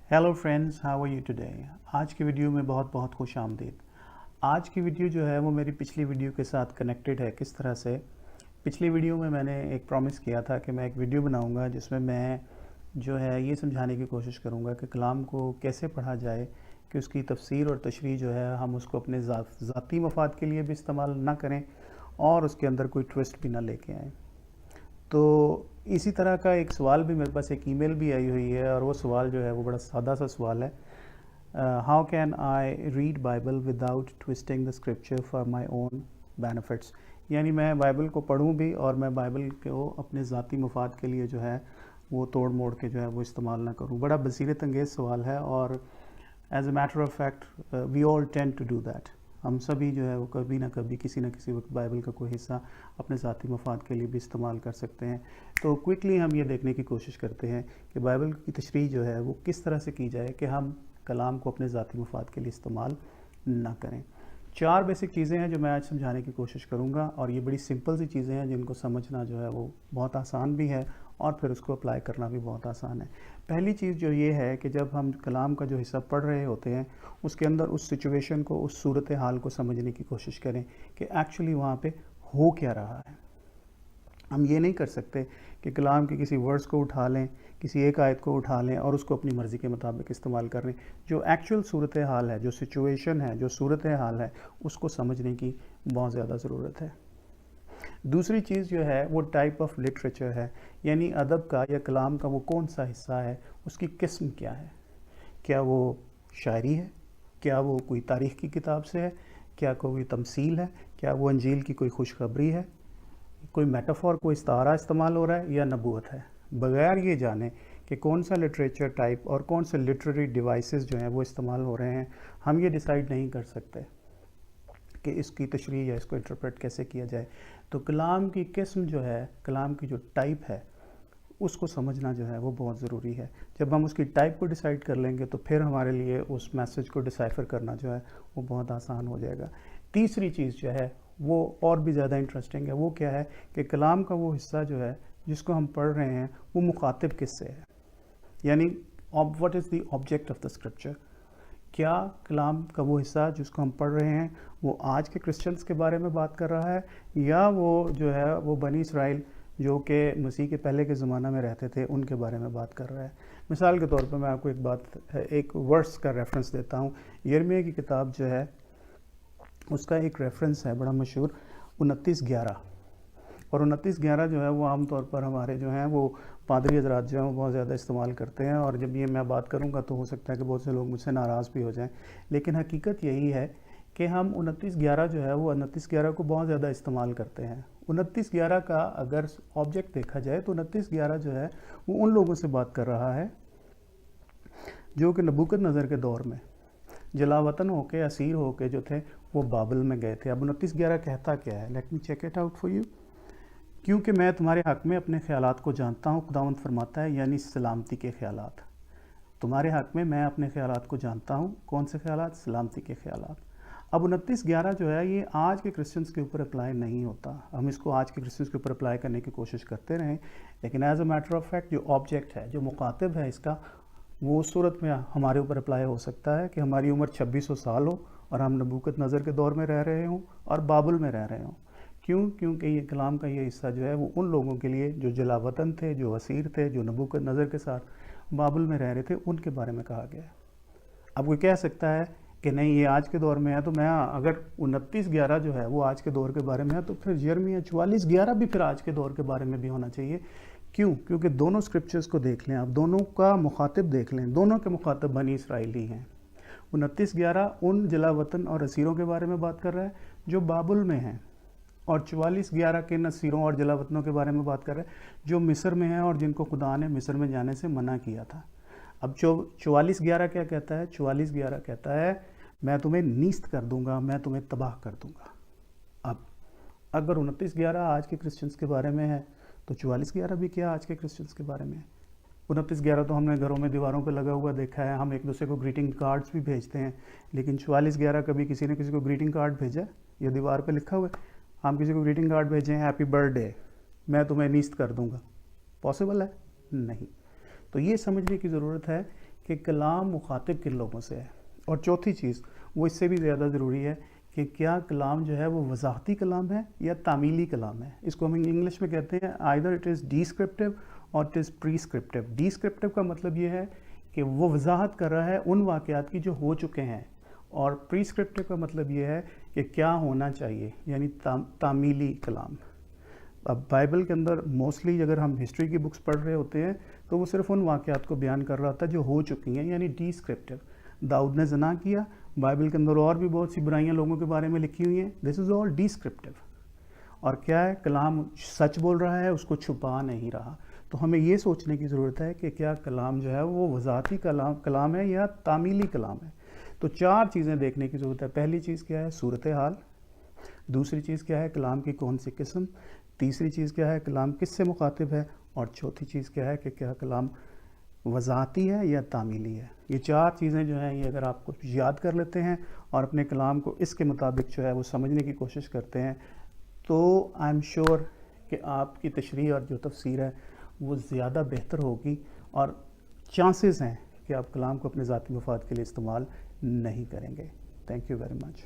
Hello friends, how are you today. आज की video में बहुत बहुत खुश आमदीद। आज की वीडियो जो है वो मेरी पिछली वीडियो के साथ कनेक्टेड है। किस तरह से? पिछली वीडियो में मैंने एक प्रॉमिस किया था कि मैं एक वीडियो बनाऊंगा जिसमें मैं जो है ये समझाने की कोशिश करूंगा कि कलाम को कैसे पढ़ा जाए कि उसकी तफसीर और तशरीह जो है हम उसको अपने ज़ाती मफाद के लिए भी इस्तेमाल ना करें और उसके अंदर कोई ट्विस्ट भी ना लेके आएँ। तो इसी तरह का एक सवाल भी मेरे पास, एक ईमेल भी आई हुई है और वो सवाल जो है वो बड़ा सादा सा सवाल है। How can I read Bible without twisting the scripture for my own benefits. यानी मैं बाइबल को पढ़ूं भी और मैं बाइबल को अपने ज़ाती मफाद के लिए जो है वो तोड़ मोड़ के जो है वो इस्तेमाल ना करूं। बड़ा बसीरत अंगेज़ सवाल है और as a matter of fact we all tend to do that. हम सभी जो है वो कभी ना कभी किसी न किसी वक्त बाइबल का कोई हिस्सा अपने ज़ाती मफाद के लिए भी इस्तेमाल कर सकते हैं। तो क्विकली हम ये देखने की कोशिश करते हैं कि बाइबल की तशरीह जो है वो किस तरह से की जाए कि हम कलाम को अपने ज़ाती मफाद के लिए इस्तेमाल ना करें। 4 बेसिक चीज़ें हैं जो मैं आज समझाने की कोशिश करूंगा और ये बड़ी सिंपल सी चीज़ें हैं जिनको समझना जो है वो बहुत आसान भी है और फिर उसको अप्लाई करना भी बहुत आसान है। पहली चीज़ जो ये है कि जब हम कलाम का जो हिस्सा पढ़ रहे होते हैं उसके अंदर उस सिचुएशन को, उस सूरत हाल को समझने की कोशिश करें कि एक्चुअली वहाँ पे हो क्या रहा है। हम ये नहीं कर सकते कि कलाम के किसी वर्ड्स को उठा लें, किसी एक आयत को उठा लें और उसको अपनी मर्ज़ी के मुताबिक इस्तेमाल कर लें। जो एक्चुअल सूरत हाल है, जो सिचुएशन है, जो सूरत हाल है, उसको समझने की बहुत ज़्यादा ज़रूरत है। दूसरी चीज़ जो है वो टाइप ऑफ लिटरेचर है, यानी अदब का या कलाम का वो कौन सा हिस्सा है, उसकी किस्म क्या है। क्या वो शायरी है? क्या वो कोई तारीख़ की किताब से है? क्या कोई तमसील है? क्या वो अंजील की कोई खुशखबरी है? कोई मेटाफॉर, कोई इस्तारा इस्तेमाल हो रहा है या नबूवत है? बगैर ये जाने कि कौन सा लिटरेचर टाइप और कौन से लिटरेरी डिवाइसेस जो हैं वो इस्तेमाल हो रहे हैं, हम ये डिसाइड नहीं कर सकते कि इसकी तशरीह या इसको इंटरप्रेट कैसे किया जाए। तो कलाम की किस्म जो है, कलाम की जो टाइप है, उसको समझना जो है वो बहुत ज़रूरी है। जब हम उसकी टाइप को डिसाइड कर लेंगे तो फिर हमारे लिए उस मैसेज को डिसाइफर करना जो है वो बहुत आसान हो जाएगा। तीसरी चीज़ जो है वो और भी ज़्यादा इंटरेस्टिंग है। वो क्या है कि कलाम का वो हिस्सा जो है जिसको हम पढ़ रहे हैं वो मुखातिब किससे है, यानी what is the object of the scripture. क्या कलाम का वो हिस्सा जिसको हम पढ़ रहे हैं वो आज के क्रिश्चियंस के बारे में बात कर रहा है या वो जो है वो बनी इसराइल जो कि मसीह के पहले के ज़माना में रहते थे उनके बारे में बात कर रहा है। मिसाल के तौर पर मैं आपको एक वर्स का रेफरेंस देता हूँ। यिर्मयाह की किताब जो है उसका एक रेफरेंस है बड़ा मशहूर, 29:11। और 29:11 जो है वो आम तौर पर हमारे जो हैं वो पादरी हजरात जो हैं वो बहुत ज़्यादा इस्तेमाल करते हैं और जब ये मैं बात करूँगा तो हो सकता है कि बहुत से लोग मुझसे नाराज़ भी हो जाएं, लेकिन हकीकत यही है कि हम 29:11 जो है वो 29:11 को बहुत ज़्यादा इस्तेमाल करते हैं। 29:11 का अगर ऑब्जेक्ट देखा जाए तो 29:11 जो है वो उन लोगों से बात कर रहा है जो कि नबूकदनज़र के दौर में जलावतन होके, असीर होके जो थे वो बाबल में गए थे। अब 29:11 कहता क्या है? Let me check it out for you. क्योंकि मैं तुम्हारे हक़ में अपने ख़यालात को जानता हूँ, खुदावंद फरमाता है, यानी सलामती के ख़यालात। तुम्हारे हक़ में मैं अपने ख़यालात को जानता हूँ। कौन से ख़यालात? सलामती के ख़यालात। अब 29:11 जो है ये आज के क्रिश्चियंस के ऊपर अप्लाई नहीं होता। हम इसको आज के क्रिश्चियंस के ऊपर अप्लाई करने की कोशिश करते रहें, लेकिन as a matter of fact जो ऑब्जेक्ट है, जो मुखातिब है इसका, वो उस सूरत में हमारे ऊपर अप्लाई हो सकता है कि हमारी उम्र 2600 साल हो और हम नबूकदनज़र के दौर में रह रहे हों और बाबुल में रह रहे हों। क्यों? क्योंकि ये कलाम का ये हिस्सा जो है वो उन लोगों के लिए जो जलावतन थे, जो असीर थे, जो नबूकदनज़र के साथ बाबुल में रह रहे थे, उनके बारे में कहा गया है। अब कोई कह सकता है कि नहीं ये आज के दौर में है, तो मैं अगर 29:11 जो है वो आज के दौर के बारे में है तो फिर यिर्मयाह 44:11 भी फिर आज के दौर के बारे में भी होना चाहिए। क्यों? क्योंकि दोनों स्क्रिप्चर्स को देख लें आप, दोनों का मुखातिब देख लें, दोनों के मुखातिब बनी इसराइली हैं। 29:11 उन जलावतन और असीरों के बारे में बात कर रहा है जो बाबुल में हैं और 44:11 के नसीरों और जलावतनों के बारे में बात कर रहा है जो मिस्र में हैं और जिनको खुदा ने मिस्र में जाने से मना किया था। अब 44:11 क्या कहता है? 44:11 कहता है मैं तुम्हें नीस्त कर दूंगा, मैं तुम्हें तबाह कर दूंगा। अब अगर 29:11 आज के क्रिश्चियंस के बारे में है तो 44:11 भी क्या आज के क्रिश्चियंस के बारे में है? 29:11 तो हमने घरों में दीवारों पे लगा हुआ देखा है, हम एक दूसरे को ग्रीटिंग कार्ड्स भी भेजते हैं, लेकिन 44:11 कभी किसी ने किसी को ग्रीटिंग कार्ड भेजा है? या दीवार पे लिखा हुआ है हम किसी को ग्रीटिंग कार्ड भेजें, हैप्पी बर्थडे, मैं तुम्हें नीस्त कर दूंगा? पॉसिबल है? नहीं। तो ये समझने की ज़रूरत है کہ کلام مخاطب کن لوگوں سے ہے، اور چوتھی چیز وہ اس سے بھی زیادہ ضروری ہے کہ کیا کلام جو ہے وہ وضاحتی کلام ہے یا تعمیلی کلام ہے. اس کو ہم انگلش میں کہتے ہیں آئدر اٹ از ڈیسکرپٹیو اور اٹ از پریسکرپٹیو. ڈیسکرپٹیو کا مطلب یہ ہے کہ وہ وضاحت کر رہا ہے ان واقعات کی جو ہو چکے ہیں، اور پریسکرپٹیو کا مطلب یہ ہے کہ کیا ہونا چاہیے، یعنی تعمیلی کلام. اب بائبل کے اندر موسٹلی اگر ہم ہسٹری کی بکس پڑھ رہے ہوتے ہیں تو وہ صرف ان واقعات کو بیان کر رہا ہوتا ہے جو ہو چکی ہیں، یعنی ڈیسکرپٹیو. داؤد نے زنا کیا، بائبل کے اندر اور بھی بہت سی برائیاں لوگوں کے بارے میں لکھی ہوئی ہیں، دس از آل ڈیسکرپٹیو. اور کیا ہے، کلام سچ بول رہا ہے، اس کو چھپا نہیں رہا. تو ہمیں یہ سوچنے کی ضرورت ہے کہ کیا کلام جو ہے وہ وضاحتی کلام ہے یا تعمیلی کلام ہے. تو 4 چیزیں دیکھنے کی ضرورت ہے. پہلی چیز کیا ہے، صورتحال. دوسری چیز کیا ہے، کلام کی کون سی قسم. تیسری چیز کیا ہے، کلام کس سے مخاطب ہے. اور چوتھی چیز کیا ہے کہ کیا کلام وضاحتی ہے یا تعمیلی ہے. یہ 4 چیزیں جو ہیں، یہ اگر آپ کو یاد کر لیتے ہیں اور اپنے کلام کو اس کے مطابق جو ہے وہ سمجھنے کی کوشش کرتے ہیں، تو آئی ایم شیور کہ آپ کی تشریح اور جو تفسیر ہے وہ زیادہ بہتر ہوگی، اور چانسز ہیں کہ آپ کلام کو اپنے ذاتی مفاد کے لیے استعمال نہیں کریں گے. Thank you very much.